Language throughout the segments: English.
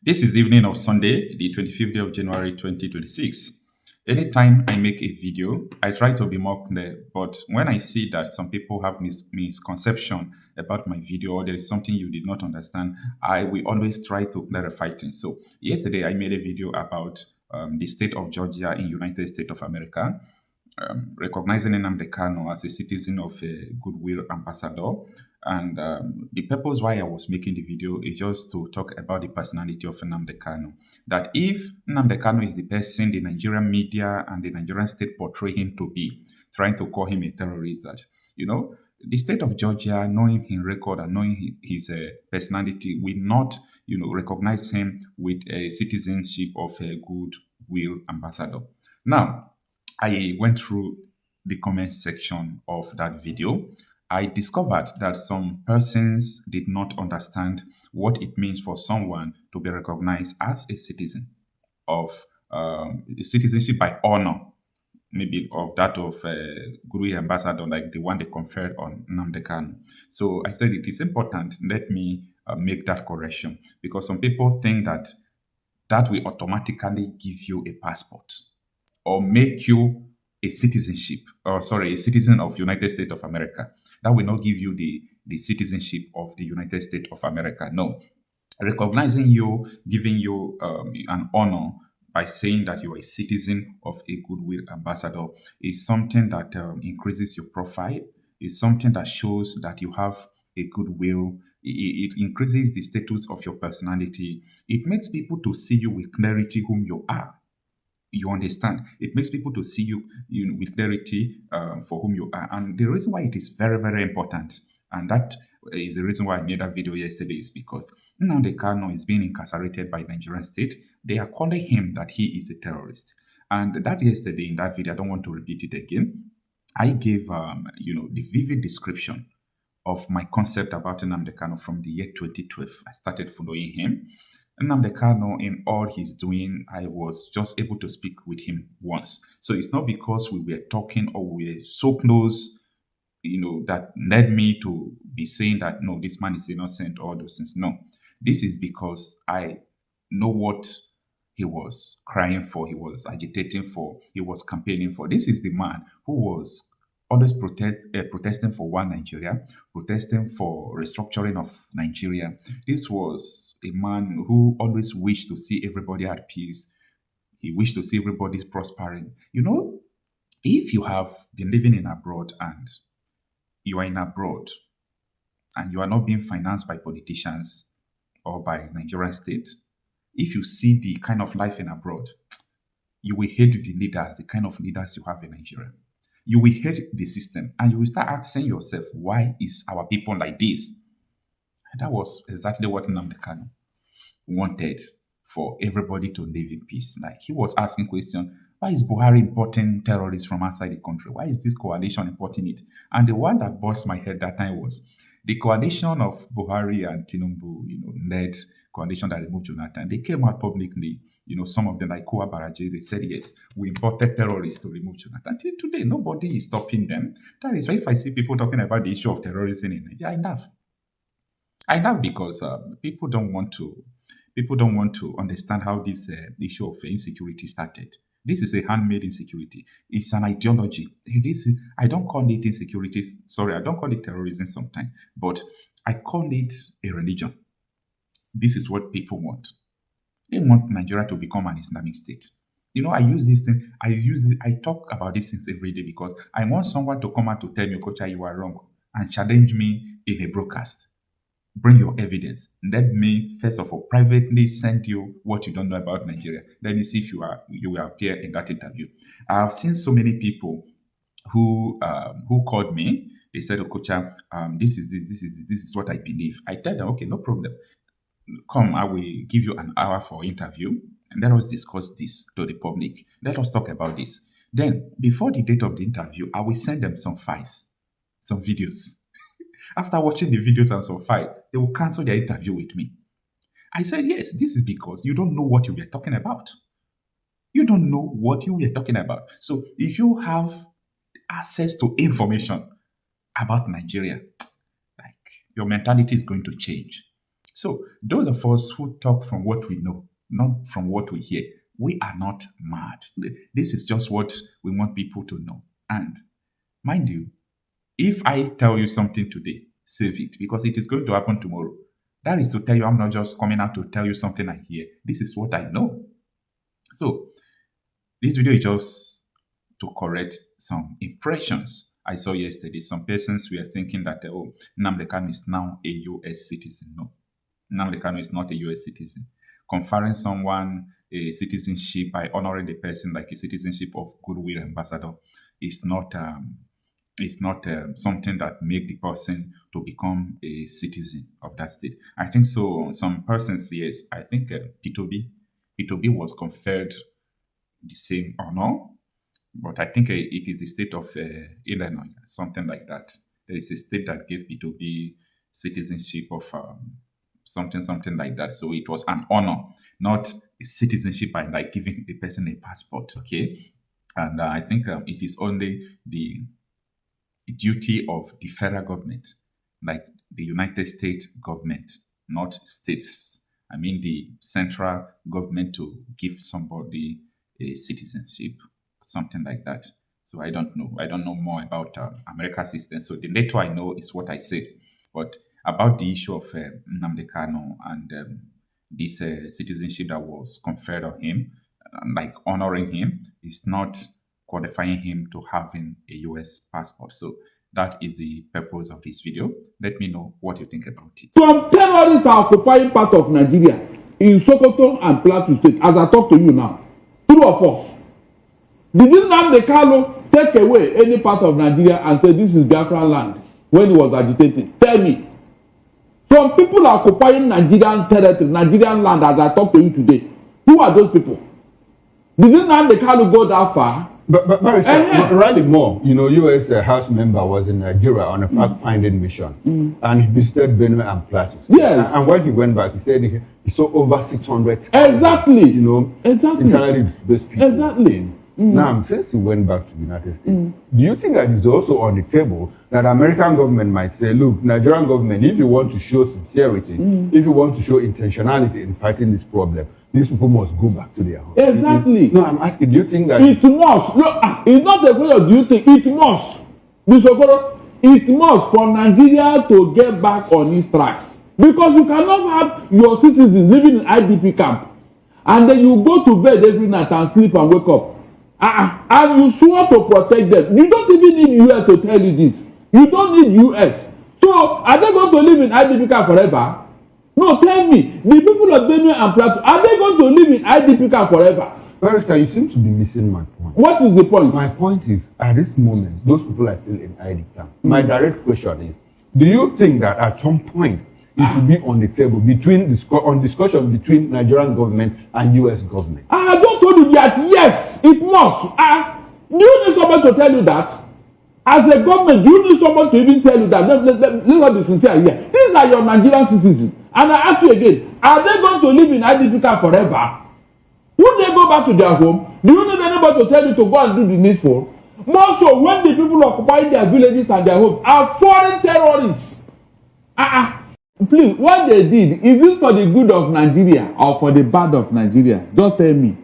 This is the evening of Sunday, the 25th day of January 2026. Anytime I make a video, I try to be more clear. But when I see that some people have misconception about my video or there is something you did not understand, I will always try to clarify things. So yesterday I made a video about the state of Georgia in United States of America, recognizing Nnamdi Kanu as a citizen of a goodwill ambassador. And the purpose why I was making the video is just to talk about the personality of Nnamdi Kanu. That if Nnamdi Kanu is the person the Nigerian media and the Nigerian state portray him to be, trying to call him a terrorist, that, the state of Georgia, knowing his record and knowing his personality, will not, recognize him with a citizenship of a goodwill ambassador. Now, I went through the comment section of that video. I discovered that some persons did not understand what it means for someone to be recognized as a citizen of citizenship by honor, maybe of that of Guru ambassador, like the one they conferred on Nnamdi Kanu. So I said it is important. Let me make that correction because some people think that that will automatically give you a passport or make you a citizenship, or sorry, a citizen of United States of America. That will not give you the citizenship of the United States of America. No, recognizing you, giving you an honor by saying that you are a citizen of a goodwill ambassador is something that increases your profile, is something that shows that you have a goodwill. It increases the status of your personality. It makes people to see you with clarity whom you are. You understand? It makes people to see you with clarity for whom you are. And the reason why it is very, very important, and that is the reason why I made that video yesterday, is because Nnamdi Kanu is being incarcerated by Nigerian state. They are calling him that he is a terrorist. And that yesterday in that video, I don't want to repeat it again. I gave the vivid description of my concept about Nnamdi Kanu from the year 2012. I started following him. Nnamdi Kanu, in all he's doing, I was just able to speak with him once. So it's not because we were talking or we were so close, that led me to be saying that, no, this man is innocent, all those things. No, this is because I know what he was crying for, he was agitating for, he was campaigning for. This is the man who was always protesting for one Nigeria, protesting for restructuring of Nigeria. This was a man who always wished to see everybody at peace. He wished to see everybody prospering. If you have been living in abroad and you are in abroad and you are not being financed by politicians or by Nigerian state, if you see the kind of life in abroad, you will hate the leaders, the kind of leaders you have in Nigeria. You will hate the system and you will start asking yourself, why is our people like this? And that was exactly what Nnamdi Kanu wanted, for everybody to live in peace. Like, he was asking questions, why is Buhari importing terrorists from outside the country? Why is this coalition importing it? And the one that burst my head that time was the coalition of Buhari and Tinubu, led coalition that removed Jonathan. They came out publicly, some of them like Kowa Baraje, they said, yes, we imported terrorists to remove Jonathan. Till today, nobody is stopping them. That is why if I see people talking about the issue of terrorism in Nigeria, I laugh. I laugh because people don't want to understand how this issue of insecurity started. This is a handmade insecurity. It's an ideology. I don't call it insecurity. Sorry, I don't call it terrorism sometimes, but I call it a religion. This is what people want. They want Nigeria to become an Islamic state. I use this thing. I talk about these things every day because I want someone to come out to tell me, Coach, you are wrong, and challenge me in a broadcast. Bring your evidence. Let me first of all privately send you what you don't know about Nigeria. Let me see if you will appear in that interview. I've seen so many people who called me. They said, "Okocha, this is what I believe." I tell them, "Okay, no problem. Come, I will give you an hour for interview, and let us discuss this to the public. Let us talk about this. Then, before the date of the interview, I will send them some files, some videos." After watching the videos and some file, they will cancel their interview with me. I said, yes, this is because you don't know what you were talking about. You don't know what you were talking about. So if you have access to information about Nigeria, like, your mentality is going to change. So those of us who talk from what we know, not from what we hear, we are not mad. This is just what we want people to know. And mind you, if I tell you something today, save it because it is going to happen tomorrow. That is to tell you I'm not just coming out to tell you something I hear. This is what I know. So this video is just to correct some impressions I saw yesterday. Some persons were thinking that, oh, Nnamdi Kanu is now a US citizen. No, Nnamdi Kanu is not a US citizen. Conferring someone a citizenship by honoring the person like a citizenship of goodwill ambassador is not something that make the person to become a citizen of that state. I think so. Some persons, yes, I think P2B was conferred the same honor, but I think it is the state of Illinois, something like that. There is a state that gave P2B citizenship of something like that. So it was an honor, not a citizenship by like giving the person a passport. Okay, and I think it is only the duty of the federal government, like the United States government, not states. I mean the central government to give somebody a citizenship, something like that. So I don't know. I don't know more about America's system. So the little I know is what I said. But about the issue of Nnamdi Kanu and this citizenship that was conferred on him, like honoring him, is not qualifying him to having a US passport. So that is the purpose of this video. Let me know what you think about it. Some terrorists are occupying part of Nigeria in Sokoto and Plateau State. As I talk to you now, two of us. Did Nnamdi Kanu take away any part of Nigeria and say this is Biafran land when he was agitating? Tell me. Some people are occupying Nigerian territory, Nigerian land as I talk to you today. Who are those people? Did Nnamdi Kanu go that far? But Riley Moore, U.S. House member, was in Nigeria on a fact-finding mission, and he visited Benue and Plateau. Yes. And when he went back, he said he saw over 600. Exactly. Exactly. Internally displaced people. Exactly. Now, since he went back to the United States, do you think that it's also on the table that American government might say, look, Nigerian government, if you want to show sincerity, if you want to show intentionality in fighting this problem, these people must go back to their home. Exactly. No, I'm asking, do you think that... It must. No, it's not a question of do you think. It must. It must for Nigeria to get back on its tracks. Because you cannot have your citizens living in IDP camp and then you go to bed every night and sleep and wake up. And you swore to protect them. You don't even need US to tell you this. You don't need US. So are they going to live in IDP camp forever? No, tell me, the people of Benue and Plateau, are they going to live in IDP camp forever? Barrister, you seem to be missing my point. What is the point? My point is, at this moment, those people are still in ID camp. My direct question is, do you think that at some point it will be on the table on discussion between Nigerian government and US government? I don't told you that, yes, it must. Do you need someone to tell you that? As a government, do you need someone to even tell you that? Let's be sincere here. These are your Nigerian citizens. And I ask you again, are they going to live in IDP camp forever? Would they go back to their home? Do you need anybody to tell you to go and do the needful? More so when the people occupying their villages and their homes are foreign terrorists. Please, what they did, is this for the good of Nigeria or for the bad of Nigeria? Just tell me.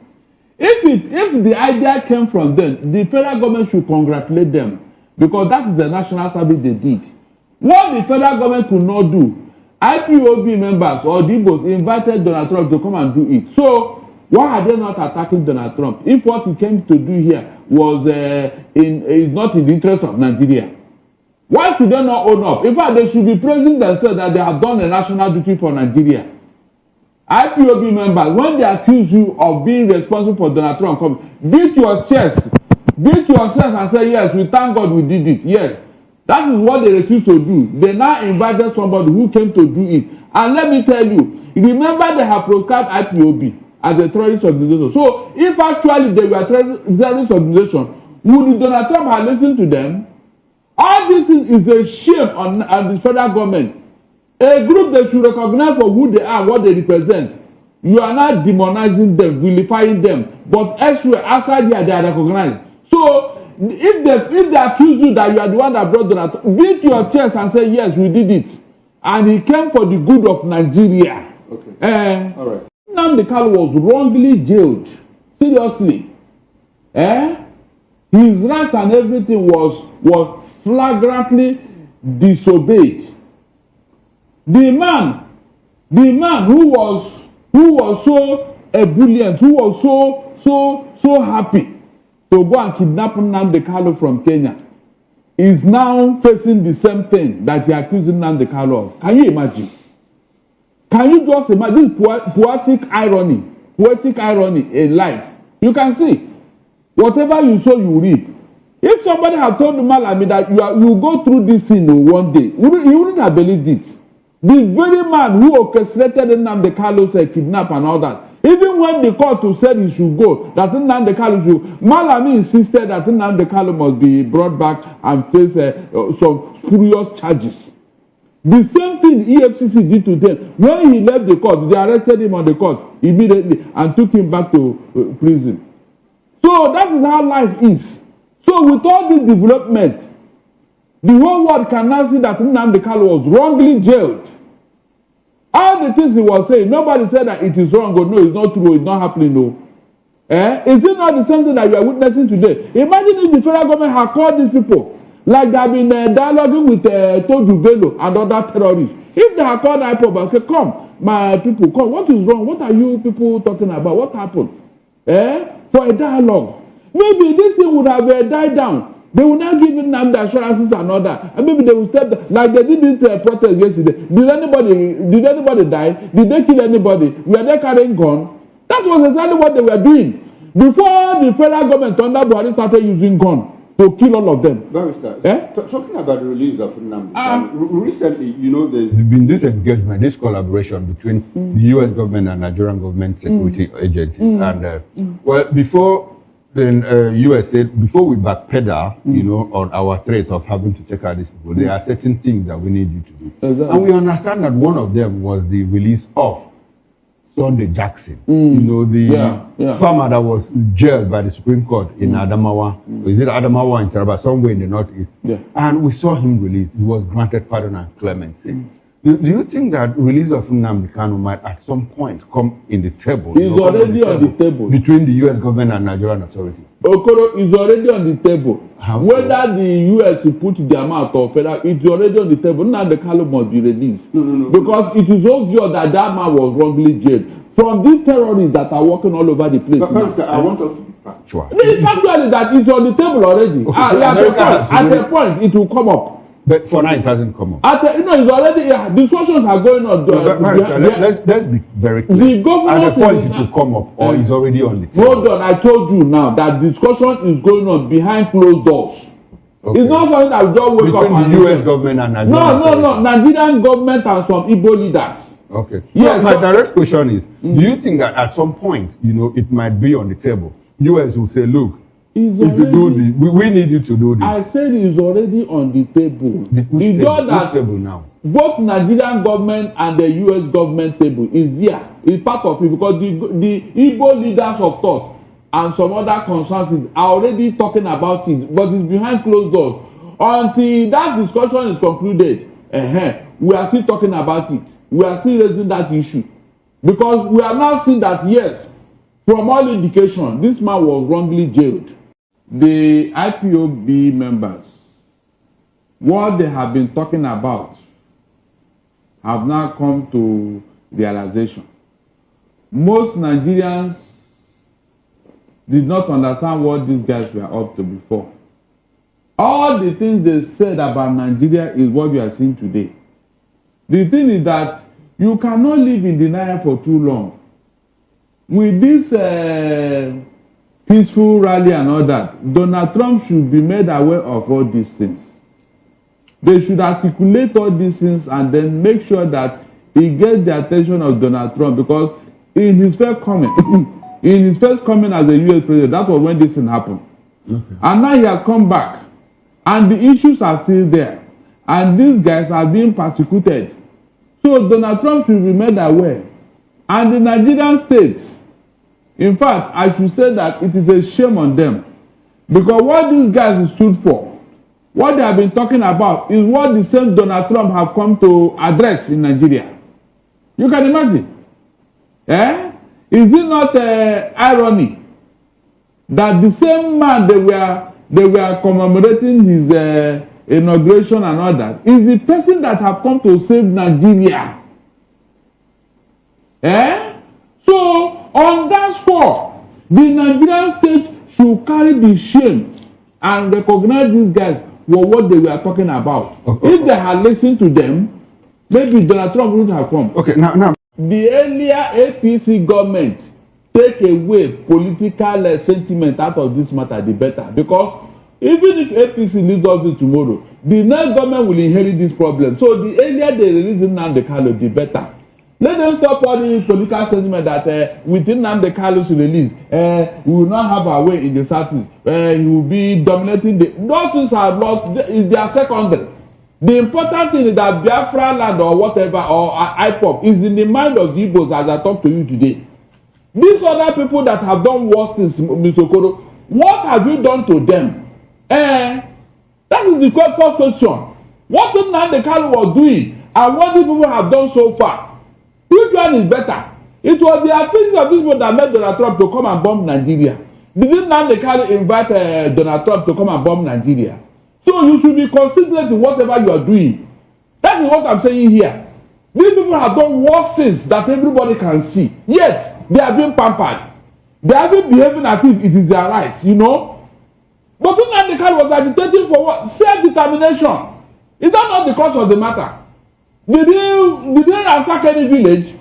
If the idea came from them, the federal government should congratulate them because that is the national service they did. What the federal government could not do, IPOB members or the Igbos invited Donald Trump to come and do it. So why are they not attacking Donald Trump? If what he came to do here was not in the interest of Nigeria, why should they not own up? In fact, they should be praising themselves that they have done a national duty for Nigeria. IPOB members, when they accuse you of being responsible for Donald Trump coming, beat your chest and say, yes, we thank God we did it. Yes. That is what they refused to do. They now invited somebody who came to do it. And let me tell you, remember they have proscribed IPOB as a terrorist organization. So if actually they were terrorist organization, would Donald Trump have listened to them? All this is a shame on the federal government. A group they should recognize for who they are, what they represent. You are not demonizing them, vilifying them. But elsewhere, outside here, they are recognized. So if they accuse you that you are the one that brought Donald Trump, beat your chest and say, yes, we did it. and he came for the good of Nigeria. Okay. All right. Nnamdi Kanu was wrongly jailed. Seriously. His rights and everything was flagrantly disobeyed. The man who was so ebullient, who was so happy to go and kidnap Nnamdi Kanu from Kenya, is now facing the same thing that he accused Nnamdi Kanu of. Can you imagine? Can you just imagine this poetic irony in life? You can see, whatever you sow, you reap. If somebody had told Malami that you go through this thing one day, he wouldn't have believed it. The very man who orchestrated Nnamdi Kanu's kidnap and all that, even when the court said he should go, that Nnamdi Kanu should, Malami insisted that Nnamdi Kanu must be brought back and face some spurious charges. The same thing EFCC did to them. When he left the court, they arrested him on the court immediately and took him back to prison. So that is how life is. So with all this development, the whole world can now see that Nnamdi Kanu was wrongly jailed. All the things he was saying, nobody said that it is wrong or no, it's not true, it's not happening, no. Is it not the same thing that you are witnessing today? Imagine if the federal government had called these people, like they have been dialoguing with Toju Bello and other terrorists. If they had called IPOB, okay, come, my people, come, what is wrong? What are you people talking about? What happened? For a dialogue. Maybe this thing would have died down. They will not give them the assurances and all that. And maybe they will step down, like they did this protest yesterday. Did anybody die? Did they kill anybody? Were they carrying gun? That was exactly what they were doing before the federal government under Buhari started using gun to kill all of them. Barrister, talking about the release of Nnamdi, recently, there's been this engagement, this collaboration between the U.S. government and Nigerian government security agencies. And well, before the U.S. said, before we backpedal, on our threat of having to take out these people, there are certain things that we need you to do. Exactly. And we understand that one of them was the release of Sunday Jackson, the farmer that was jailed by the Supreme Court in Adamawa. Is it Adamawa in Taraba, somewhere in the northeast? Yeah. And we saw him released. He was granted pardon and clemency. Do you think that release of Nnamdi Kanu might at some point come in the table? He's already on the table. Between the U.S. government and Nigerian authorities? Okoro is already on the table. How Whether so? the U.S. will put their mouth or federal, it's already on the table. Nnamdi Kanu must be released. No. Because it is obvious that that man was wrongly jailed. From these terrorists that are walking all over the place. But I want us to be factual. The fact that it's on the table already. Okay, at a point, it will come up. But for now, it hasn't come up. It's already, discussions are going on. Let's be very clear. The government at the point it will come up, or is already on the table. Hold on, I told you now that discussion is going on behind closed doors. Okay. It's not something that we just wake up between the U.S. government and Nigerian. No. Nigerian government and some Igbo leaders. Okay. Yes. My direct question is: do you think that at some point, it might be on the table? U.S. will say, "Look, if you do this, we need you to do this." I said it's already on the table. Which table now? Both Nigerian government and the U.S. government table is there. It's part of it because the Igbo leaders of thought and some other concerns are already talking about it, but it's behind closed doors. Until that discussion is concluded, we are still talking about it. We are still raising that issue because we are now seeing that yes, from all indication, this man was wrongly jailed. The IPOB members, what they have been talking about, have now come to realization. Most Nigerians did not understand what these guys were up to before. All the things they said about Nigeria is what we are seeing today. The thing is that you cannot live in denial for too long. With this peaceful rally and all that, Donald Trump should be made aware of all these things. They should articulate all these things and then make sure that he gets the attention of Donald Trump, because in his first coming, as a U.S. president, that was when this thing happened. Okay. And now he has come back, and the issues are still there, and these guys are being persecuted. So Donald Trump should be made aware. And the Nigerian states, in fact, I should say that it is a shame on them. Because what these guys stood for what they have been talking about is what the same Donald Trump have come to address in Nigeria. You can imagine. Eh? Is it not irony that the same man they were commemorating his inauguration and all that is the person that have come to save Nigeria? Eh? So on that score, the Nigerian state should carry the shame and recognize these guys for what they were talking about. Okay. If they had listened to them, maybe Donald Trump wouldn't have come. Okay, now. The earlier APC government take away political sentiment out of this matter, the better. Because even if APC leaves office tomorrow, the next government will inherit this problem. So the earlier they release Nnamdi Kanu, the better. Let them stop all the political sentiment that within Nnamdi Kanu's release, we will not have our way in the Southeast. He will be dominating the. Those things are lost. Is their secondary. The important thing is that Biafra land or whatever or IPOP is in the mind of the Igbos as I talk to you today. These other people that have done worse since Mr. Okoro, what have you done to them? That is the first question. What Nnamdi Kanu was doing and what these people have done so far? Which one is better? It was the opinion of these people that made Donald Trump to come and bomb Nigeria. Didn't Nnamdi Kanu invite Donald Trump to come and bomb Nigeria? So you should be considerate in whatever you are doing. That is what I'm saying here. These people have done worse things that everybody can see. Yet, they are being pampered. They are being behaving as if it is their right, you know. But Nnamdi Kanu was agitating for what? Self-determination. Is that not the cause of the matter? Did he ransack any village?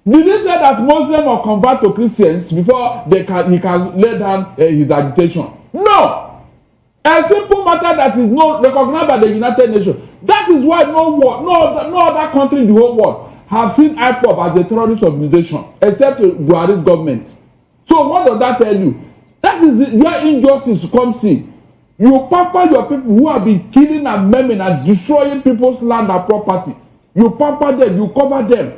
Did he say that Muslims will convert to Christians before he can lay down his agitation? No! A simple matter that is not recognized by the United Nations. That is why no other country in the whole world have seen IPOP as a terrorist organization except Buhari's government. So what does that tell you? That is where injustice comes in. You pamper your people who have been killing and maiming and destroying people's land and property. You pamper them, you cover them.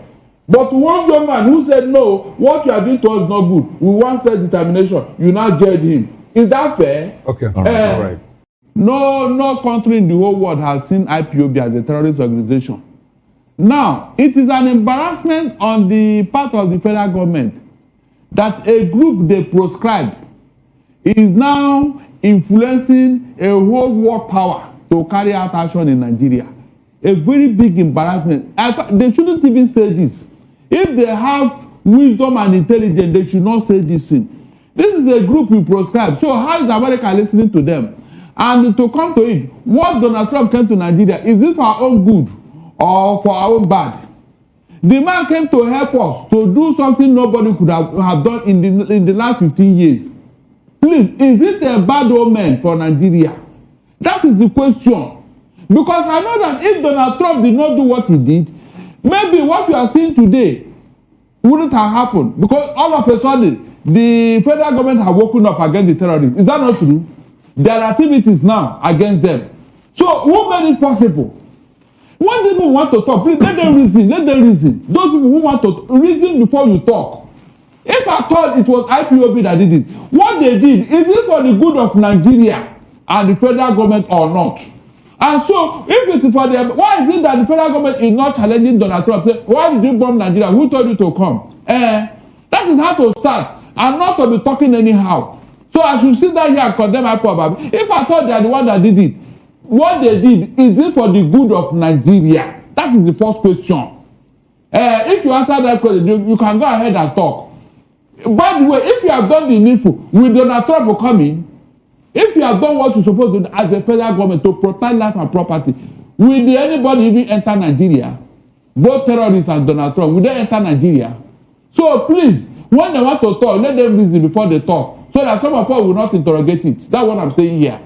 But one young man who said, no, what you are doing to us is not good. We want self-determination. You now judge him. Is that fair? Okay, all right. No country in the whole world has seen IPOB as a terrorist organization. Now, it is an embarrassment on the part of the federal government that a group they proscribed is now influencing a whole world power to carry out action in Nigeria. A very big embarrassment. They shouldn't even say this. If they have wisdom and intelligence, they should not say this thing. This is a group we proscribe. So how is America listening to them? And to come to it, what Donald Trump came to Nigeria, is this for our own good or for our own bad? The man came to help us to do something nobody could have done in the last 15 years. Please, is this a bad omen for Nigeria? That is the question. Because I know that if Donald Trump did not do what he did, maybe what you are seeing today wouldn't have happened. Because all of a sudden, the federal government have woken up against the terrorists. Is that not true? There are activities now against them. So who made it possible? When people want to talk, please let them reason. Let them reason. Those people who want to reason before you talk. If I thought it was IPOB that did it, what they did, is it for the good of Nigeria and the federal government or not? And so, if it is for them, why is it that the federal government is not challenging Donald Trump? Say, why did you bomb Nigeria? Who told you to come? That is how to start, and not to be talking anyhow. So I should sit down here and condemn IPOB. If I thought they are the one that did it, what they did, is it for the good of Nigeria? That is the first question. If you answer that question, you can go ahead and talk. By the way, if you have done the needful, will Donald Trump come in? If you have done what you're supposed to do as the federal government to protect life and property, will anybody even enter Nigeria? Both terrorists and Donald Trump, will they enter Nigeria? So please, when they want to talk, let them reason before they talk, so that some of us will not interrogate it. That's what I'm saying here.